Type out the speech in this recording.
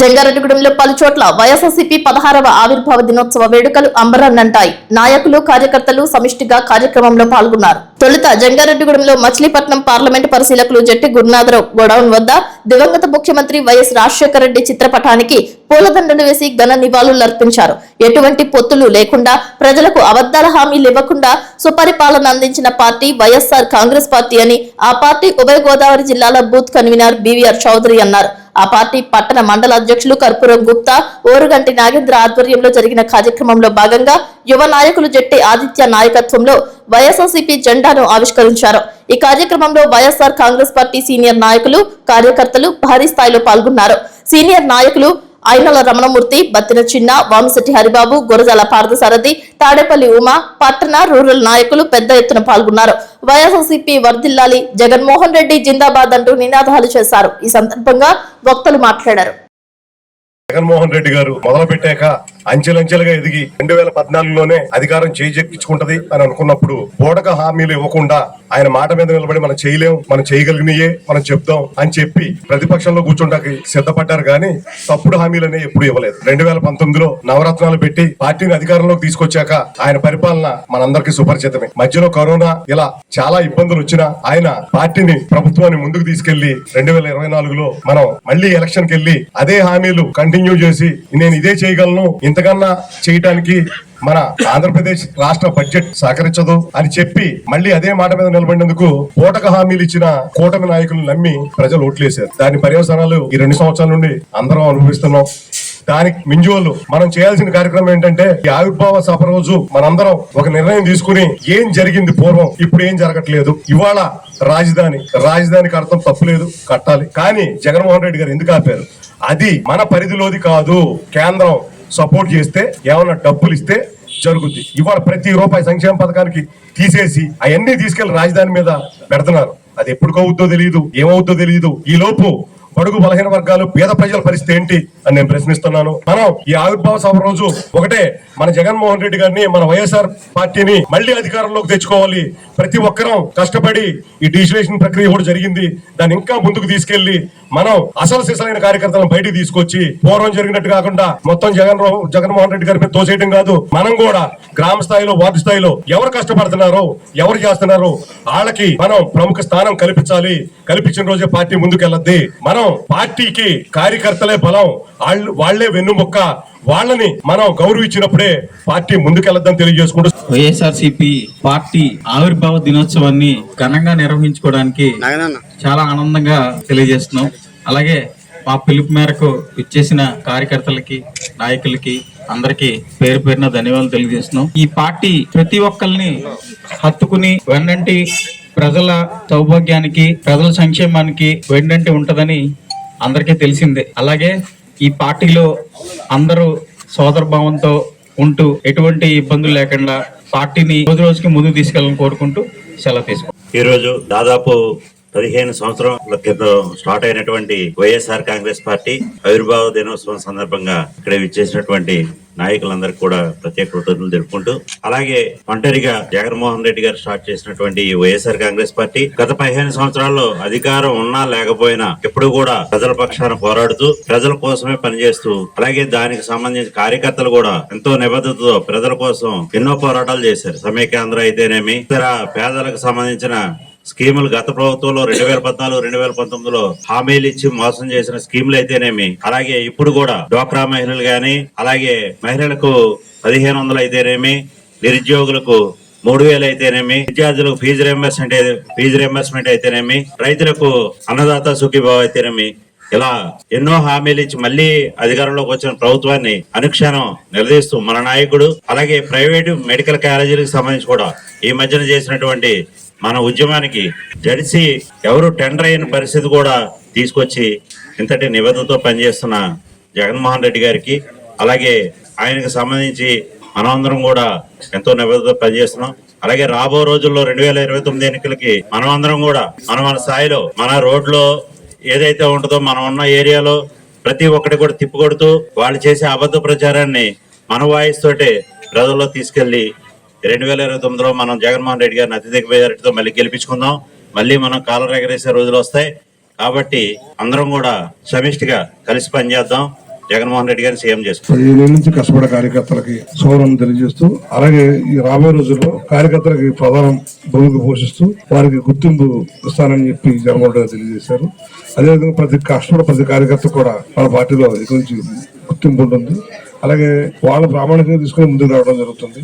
జంగారెడ్డిగూడెంలో పలు చోట్ల వైఎస్ఆర్సీపీ 16వ ఆవిర్భావ దినోత్సవ వేడుకలు అంబరాన్నంటాయి. నాయకులు, కార్యకర్తలు సమిష్టిగా కార్యక్రమంలో పాల్గొన్నారు. తొలుత జంగారెడ్డిగూడెంలో మచిలీపట్నం పార్లమెంటు పరిశీలకులు జట్టి గురునాథరావు గోడౌన్ వద్ద దివంగత ముఖ్యమంత్రి వైఎస్ రాజశేఖర రెడ్డి చిత్రపటానికి పూలదండలు వేసి ఘన నివాళులర్పించారు. ఎటువంటి పొత్తులు లేకుండా, ప్రజలకు అబద్దాల హామీలు ఇవ్వకుండా సుపరిపాలన అందించిన పార్టీ వైఎస్ఆర్ కాంగ్రెస్ పార్టీ అని ఆ పార్టీ ఉభయ గోదావరి జిల్లాల బూత్ కన్వీనర్ బీవీఆర్ చౌదరి అన్నారు. ఆ పార్టీ పట్టణ మండల అధ్యక్షులు కర్పూరం గుప్తా, ఓరుగంటి నాగేంద్ర ఆధ్వర్యంలో జరిగిన కార్యక్రమంలో భాగంగా యువ నాయకులు జట్టి ఆదిత్య నాయకత్వంలో వైఎస్ఆర్సీపీ జెండాను ఆవిష్కరించారు. ఈ కార్యక్రమంలో వైఎస్ఆర్ కాంగ్రెస్ పార్టీ సీనియర్ నాయకులు, కార్యకర్తలు భారీ స్థాయిలో పాల్గొన్నారు. సీనియర్ నాయకులు ఐనల రమణమూర్తి, బత్తిన చిన్న, వామశెట్టి హరిబాబు, గురజాల పార్థసారథి, తాడేపల్లి ఉమా, పట్టణ రూరల్ నాయకులు పెద్ద ఎత్తున పాల్గొన్నారు. వైఎస్ఆర్సీపీ వర్ధిల్లాలి, జగన్మోహన్ రెడ్డి జిందాబాద్ అంటూ నినాదాలు చేశారు. ఈ సందర్భంగా వక్తలు మాట్లాడారు. జగన్మోహన్ రెడ్డి గారు మొదలు పెట్టాక అంచెలంచెలుగా ఎదిగి 2014లోనే అధికారం చేజెక్కించుకుంటది అని అనుకున్నప్పుడు పూటక హామీలు ఇవ్వకుండా ఆయన మాట మీద నిలబడి మనం చేయలేం, మనం చేయగలిగినయే మనం చెప్తాం అని చెప్పి ప్రతిపక్షంలో కూర్చుంటాకి సిద్ధపడ్డారు. కానీ తప్పుడు హామీలనే ఎప్పుడు ఇవ్వలేదు. 2019లో నవరత్నాలు పెట్టి పార్టీని అధికారంలోకి తీసుకొచ్చాక ఆయన పరిపాలన మనందరికీ సుపరిచితమే. మధ్యలో కరోనా ఇలా చాలా ఇబ్బందులు వచ్చినా ఆయన పార్టీని, ప్రభుత్వాన్ని ముందుకు తీసుకెళ్లి 2024లో మనం మళ్లీ ఎలక్షన్ కి వెళ్లి అదే హామీలు కంటిన్యూ చేసి నేను ఇదే చేయగలను, ఇంతకన్నా చేయటానికి మన ఆంధ్రప్రదేశ్ రాష్ట్ర బడ్జెట్ సహకరించదు అని చెప్పి మళ్ళీ అదే మాట మీద నిలబడినందుకు పూటక హామీలు ఇచ్చిన కూటమి నాయకులు నమ్మి ప్రజలు ఓట్లేశారు. దాని పర్యవసానాలు ఈ 2 సంవత్సరాల నుండి అందరం అనుభవిస్తున్నాం. దానికి మింజోలు మనం చేయాల్సిన కార్యక్రమం ఏంటంటే, ఈ ఆవిర్భావ సభ రోజు మనందరం ఒక నిర్ణయం తీసుకుని ఏం జరిగింది పూర్వం, ఇప్పుడు ఏం జరగట్లేదు, ఇవాళ రాజధానికి అర్థం తప్పులేదు, కట్టాలి. కానీ జగన్మోహన్ రెడ్డి గారు ఎందుకు ఆపారు? అది మన పరిధిలోది కాదు. కేంద్రం సపోర్ట్ చేస్తే, ఏమన్నా డబ్బులు ఇస్తే జరుగుద్ది. ఇవాళ ప్రతి రూపాయి సంక్షేమ పథకానికి తీసేసి అవన్నీ తీసుకెళ్లి రాజధాని మీద పెడుతున్నారు. అది ఎప్పుడుకవుద్దో తెలియదు, ఏమవుద్దో తెలియదు. ఈ లోపు బడుగు బలహీన వర్గాలు, పేద ప్రజల పరిస్థితి ఏంటి అని నేను ప్రశ్నిస్తున్నాను. మనం ఈ ఆవిర్భావ సభ రోజు ఒకటే, మన జగన్మోహన్ రెడ్డి గారిని, మన వైఎస్ఆర్ పార్టీని మళ్లీ అధికారంలోకి తెచ్చుకోవాలి. ప్రతి ఒక్కరం కష్టపడి ఈ డిజిటలైజేషన్ ప్రక్రియ కూడా జరిగింది, దాన్ని ఇంకా ముందుకు తీసుకెళ్లి మనం అసలు సిసలైన కార్యకర్తలను బయటికి తీసుకొచ్చి పూర్వం జరిగినట్టు కాకుండా మొత్తం జగన్మోహన్ రెడ్డి గారి మీద తోసేయడం కాదు, మనం కూడా గ్రామ స్థాయిలో, వార్డు స్థాయిలో ఎవరు కష్టపడుతున్నారో, ఎవరు చేస్తున్నారో వాళ్ళకి మనం ప్రముఖ స్థానం కల్పించాలి. కల్పించిన రోజే పార్టీ ముందుకెళ్ళద్ది. మనం పార్టీకి కార్యకర్తలే బలం, వాళ్లే వెన్నుముక్క. వాళ్ళని మనం గౌరవించినప్పుడే పార్టీ ముందుకెళ్లద్దని తెలియజేసుకుంటూ వైఎస్ఆర్సీపీ పార్టీ ఆవిర్భావ దినోత్సవాన్ని ఘనంగా నిర్వహించుకోవడానికి చాలా ఆనందంగా తెలియజేస్తున్నాం. అలాగే మా పిలుపు మేరకు ఇచ్చేసిన కార్యకర్తలకి, నాయకులకి అందరికి పేరు పేరున ధన్యవాదాలు తెలియజేస్తున్నాం. ఈ పార్టీ ప్రతి ఒక్కరిని హత్తుకుని వెన్నంటి ప్రజల సౌభాగ్యానికి, ప్రజల సంక్షేమానికి వెన్నంటి ఉంటదని అందరికీ తెలిసిందే. అలాగే ఈ పార్టీలో అందరూ సోదర భావంతో ఉంటూ ఎటువంటి ఇబ్బందులు లేకుండా పార్టీని రోజు రోజుకి ముందుకు తీసుకెళ్ళాలని కోరుకుంటూ సెలవు తీసుకుంటాం. ఈ రోజు దాదాపు 15 సంవత్సరాల క్రితం స్టార్ట్ అయినటువంటి వైఎస్ఆర్ కాంగ్రెస్ పార్టీ ఆవిర్భావ దినోత్సవం సందర్భంగా ఇక్కడ విచ్చేసినటువంటి నాయకులందరికీ కూడా ప్రత్యేక కృతజ్ఞతలు తెలుపుకుంటూ, అలాగే ఒంటరిగా జగన్మోహన్ రెడ్డి గారు స్టార్ట్ చేసినటువంటి ఈ వైఎస్ఆర్ కాంగ్రెస్ పార్టీ గత 15 సంవత్సరాల్లో అధికారం ఉన్నా లేకపోయినా ఎప్పుడు కూడా ప్రజల పక్షాన పోరాడుతూ, ప్రజల కోసమే పనిచేస్తూ, అలాగే దానికి సంబంధించిన కార్యకర్తలు కూడా ఎంతో నిబద్ధతతో ప్రజల కోసం ఎన్నో పోరాటాలు చేశారు. సమైక్యాంధ్ర అయితేనేమి, ఇతర పేదలకు సంబంధించిన స్కీములు గత ప్రభుత్వంలో 2014, 2019లో హామీలు ఇచ్చి మోసం చేసిన స్కీములు అయితేనేమి, అలాగే ఇప్పుడు కూడా డ్వాక్రా మహిళలు గాని, అలాగే మహిళలకు 1500 అయితేనేమి, నిరుద్యోగులకు 3000 అయితేనేమి, విద్యార్థులకు ఫీజు రియంబర్స్మెంట్ అయితేనేమి, రైతులకు అన్నదాత సుఖీభావ అయితేనేమి, ఇలా ఎన్నో హామీలు ఇచ్చి మళ్లీ అధికారంలోకి వచ్చిన ప్రభుత్వాన్ని అనుక్షణం నిలదీస్తూ మన నాయకుడు, అలాగే ప్రైవేటు మెడికల్ కాలేజీలకు సంబంధించి కూడా ఈ మధ్యన చేసినటువంటి మన ఉద్యమానికి జడిసి ఎవరు టెండర్ అయిన పరిస్థితి కూడా తీసుకొచ్చి ఇంతటి నిబద్ధతతో పనిచేస్తున్న జగన్మోహన్ రెడ్డి గారికి, అలాగే ఆయనకు సంబంధించి మనమందరం కూడా ఎంతో నిబద్ధతతో పనిచేస్తున్నాం. అలాగే రాబో రోజుల్లో 2029 ఎన్నికలకి మనమందరం కూడా మన స్థాయిలో, మన రోడ్లో ఏదైతే ఉంటుందో, మనం ఉన్న ఏరియాలో ప్రతి ఒక్కటి కూడా తిప్పికొడుతూ వాళ్ళు చేసే అబద్ధ ప్రచారాన్ని మన వాయిస్ తోటే ప్రజల్లో తీసుకెళ్లి 2029లో మనం జగన్మోహన్ రెడ్డి గారిని అత్యధిక మెజారిటీతో మళ్ళీ గెలిపించుకుందాం. మళ్ళీ మనం కాలర్ ఎగరేసే రోజులు వస్తాయి. కాబట్టి అందరం కూడా సమిష్టిగా కలిసి పనిచేద్దాం. జగన్మోహన్ రెడ్డి గారిని సీఎం చేసుకున్నారు. 15 ఏళ్ళ నుంచి కష్టపడే కార్యకర్తలకి శుభ్రం తెలియజేస్తూ, అలాగే ఈ రాబోయే రోజుల్లో కార్యకర్తలకి ప్రధాన భూమిక పోషిస్తూ వారికి గుర్తింపు ఇస్తానని చెప్పి జగన్మోహన్ రెడ్డి తెలియజేశారు. అదేవిధంగా ప్రతి కార్యకర్త కూడా మన పార్టీలో ఇక నుంచి గుర్తింపు ఉంటుంది. అలాగే వాళ్ళ ప్రామాణికంగా తీసుకుని ముందుకు రావడం జరుగుతుంది.